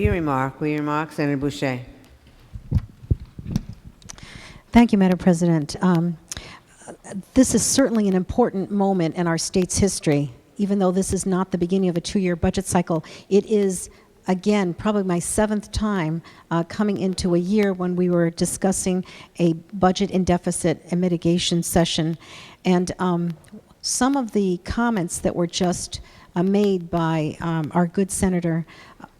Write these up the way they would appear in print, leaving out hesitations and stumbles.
Will you remark, Senator Boucher? Thank you, Madam President. This is certainly an important moment in our state's history. Even though this is not the beginning of a two-year budget cycle, it is, again, probably my seventh time coming into a year when we were discussing a budget and deficit and mitigation session. And some of the comments that were just made by our good Senator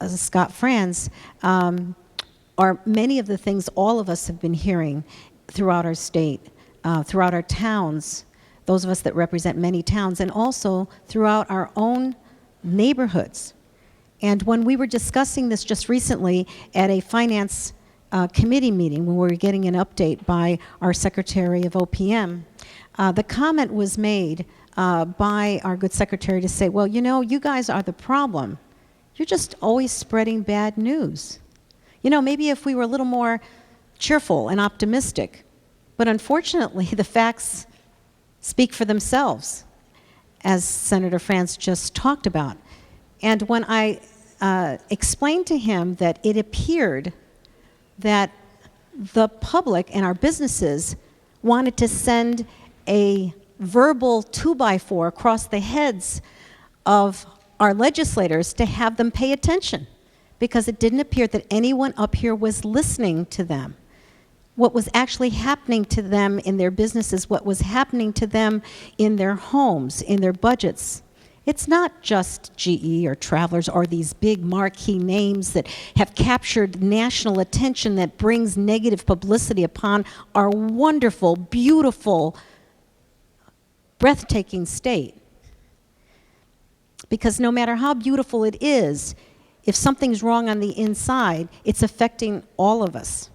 Scott Franz are many of the things all of us have been hearing throughout our state, throughout our towns, those of us that represent many towns, and also throughout our own neighborhoods. And when we were discussing this just recently at a finance committee meeting, when we were getting an update by our Secretary of OPM, the comment was made by our good secretary to say, well, you know, you guys are the problem. You're just always spreading bad news. You know, maybe if we were a little more cheerful and optimistic. But unfortunately, the facts speak for themselves, as Senator Franz just talked about. And when I explained to him that it appeared that the public and our businesses wanted to send a verbal 2x4 across the heads of our legislators to have them pay attention, because it didn't appear that anyone up here was listening to them. What was actually happening to them in their businesses, what was happening to them in their homes, in their budgets. It's not just GE or Travelers or these big marquee names that have captured national attention that brings negative publicity upon our wonderful, beautiful, breathtaking state. Because no matter how beautiful it is, if something's wrong on the inside, it's affecting all of us.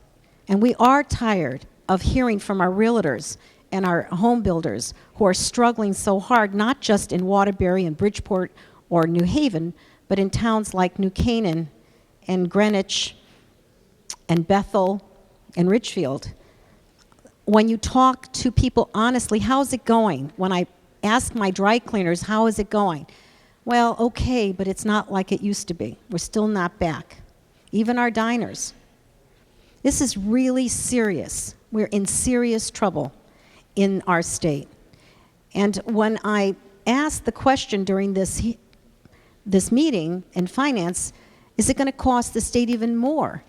And we are tired of hearing from our realtors and our home builders who are struggling so hard, not just in Waterbury and Bridgeport or New Haven, but in towns like New Canaan and Greenwich and Bethel and Ridgefield. When you talk to people honestly, how's it going? When I ask my dry cleaners, how is it going? Well, okay, but it's not like it used to be. We're still not back. Even our diners. This is really serious. We're in serious trouble in our state. And when I asked the question during this meeting in finance, is it going to cost the state even more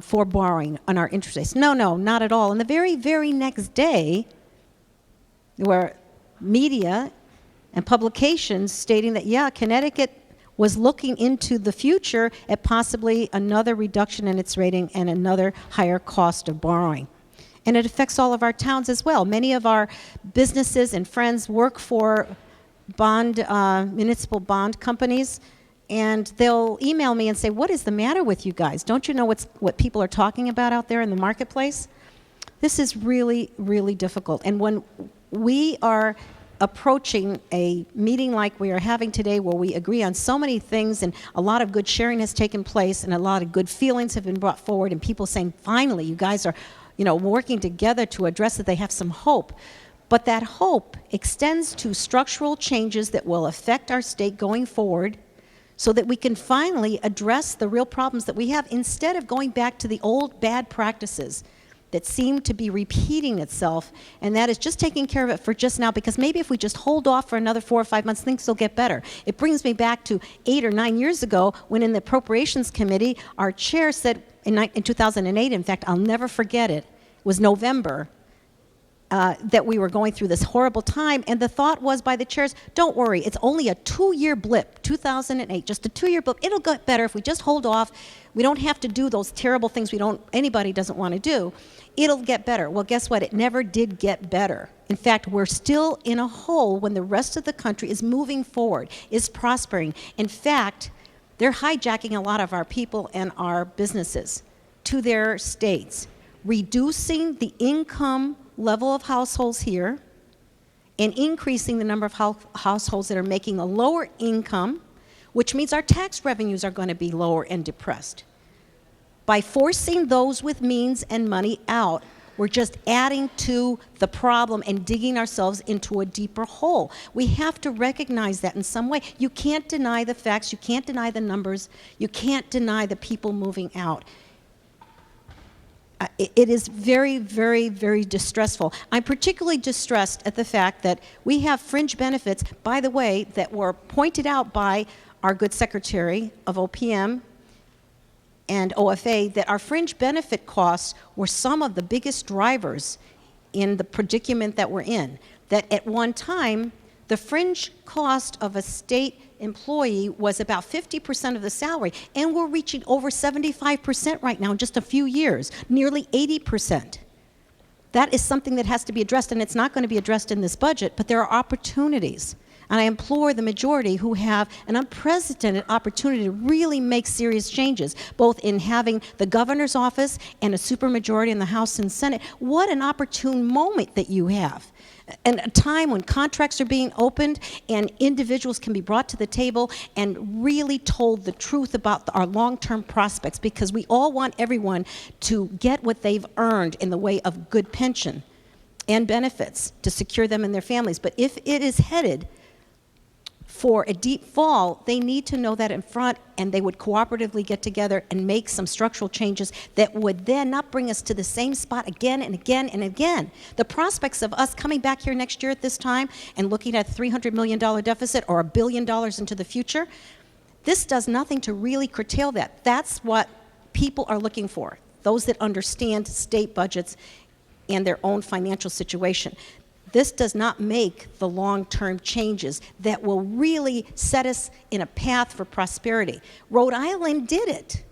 for borrowing on our interest rates? No, not at all. And the very, very next day, there were media and publications stating that, yeah, Connecticut was looking into the future at possibly another reduction in its rating and another higher cost of borrowing. And it affects all of our towns as well. Many of our businesses and friends work for municipal bond companies, and they'll email me and say, what is the matter with you guys? Don't you know what people are talking about out there in the marketplace? This is really, really difficult. And when we are approaching a meeting like we are having today, where we agree on so many things and a lot of good sharing has taken place and a lot of good feelings have been brought forward, and people saying, finally, you guys are, you know, working together to address it, they have some hope. But that hope extends to structural changes that will affect our state going forward, so that we can finally address the real problems that we have, instead of going back to the old bad practices that seem to be repeating itself, and that is just taking care of it for just now, because maybe if we just hold off for another 4 or 5 months, things will get better. It brings me back to 8 or 9 years ago, when in the Appropriations Committee, our chair said, in 2008, in fact, I'll never forget it, it was November, that we were going through this horrible time, and the thought was by the chairs, don't worry, it's only a 2-year blip, 2008, just a 2-year blip. It'll get better if we just hold off. We don't have to do those terrible things anybody doesn't want to do. It'll get better. Well, guess what? It never did get better. In fact, we're still in a hole when the rest of the country is moving forward, is prospering. In fact, they're hijacking a lot of our people and our businesses to their states, reducing the income level of households here and increasing the number of households that are making a lower income, which means our tax revenues are going to be lower and depressed. By forcing those with means and money out, We're just adding to the problem and digging ourselves into a deeper hole. We have to recognize that in some way. You can't deny the facts. You can't deny the numbers. You can't deny the people moving out. It is very, very, very distressful. I'm particularly distressed at the fact that we have fringe benefits, by the way, that were pointed out by our good Secretary of OPM and OFA, that our fringe benefit costs were some of the biggest drivers in the predicament that we're in. That at one time, the fringe cost of a state employee was about 50% of the salary, and we're reaching over 75% right now in just a few years, nearly 80%. That is something that has to be addressed, and it's not going to be addressed in this budget, but there are opportunities. And I implore the majority who have an unprecedented opportunity to really make serious changes, both in having the governor's office and a supermajority in the House and Senate. What an opportune moment that you have. And a time when contracts are being opened and individuals can be brought to the table and really told the truth about our long-term prospects, because we all want everyone to get what they've earned in the way of good pension and benefits to secure them and their families. But if it is headed for a deep fall, they need to know that in front, and they would cooperatively get together and make some structural changes that would then not bring us to the same spot again and again and again. The prospects of us coming back here next year at this time and looking at a $300 million deficit or $1 billion into the future, this does nothing to really curtail that. That's what people are looking for, those that understand state budgets and their own financial situation. This does not make the long-term changes that will really set us in a path for prosperity. Rhode Island did it.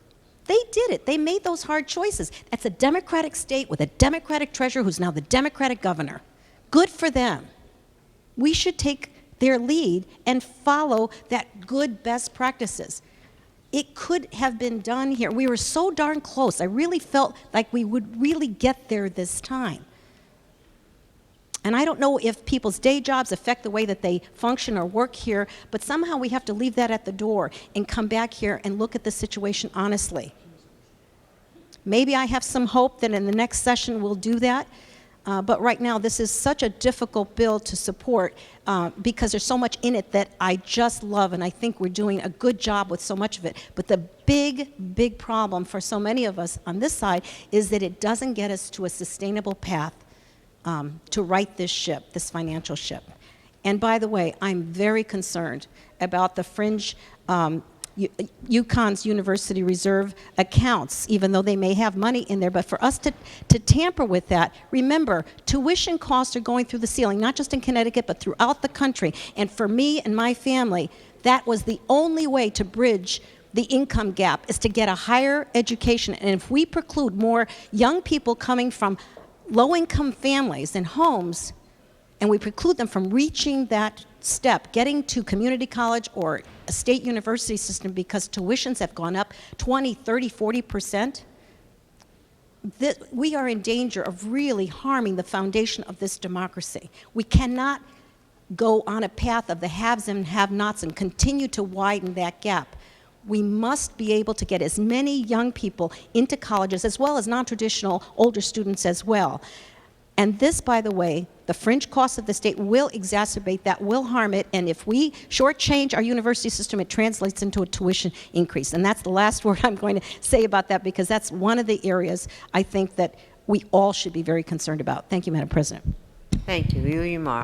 They did it. They made those hard choices. That's a Democratic state with a Democratic treasurer who's now the Democratic governor. Good for them. We should take their lead and follow that good best practices. It could have been done here. We were so darn close. I really felt like we would really get there this time. And I don't know if people's day jobs affect the way that they function or work here, but somehow we have to leave that at the door and come back here and look at the situation honestly. Maybe I have some hope that in the next session we'll do that, but right now this is such a difficult bill to support because there's so much in it that I just love, and I think we're doing a good job with so much of it. But the big, big problem for so many of us on this side is that it doesn't get us to a sustainable path to right this ship, this financial ship. And by the way, I'm very concerned about the fringe UConn's University Reserve accounts, even though they may have money in there. But for us to tamper with that, remember, tuition costs are going through the ceiling, not just in Connecticut, but throughout the country. And for me and my family, that was the only way to bridge the income gap, is to get a higher education. And if we preclude more young people coming from low-income families and homes, and we preclude them from reaching that step, getting to community college or a state university system because tuitions have gone up 20, 30, 40%, we are in danger of really harming the foundation of this democracy. We cannot go on a path of the haves and have-nots and continue to widen that gap. We must be able to get as many young people into colleges, as well as non-traditional older students as well. And this, by the way, the fringe costs of the state will exacerbate that, will harm it, and if we shortchange our university system, it translates into a tuition increase. And that's the last word I'm going to say about that, because that's one of the areas I think that we all should be very concerned about. Thank you, Madam President. Thank you. Your remark.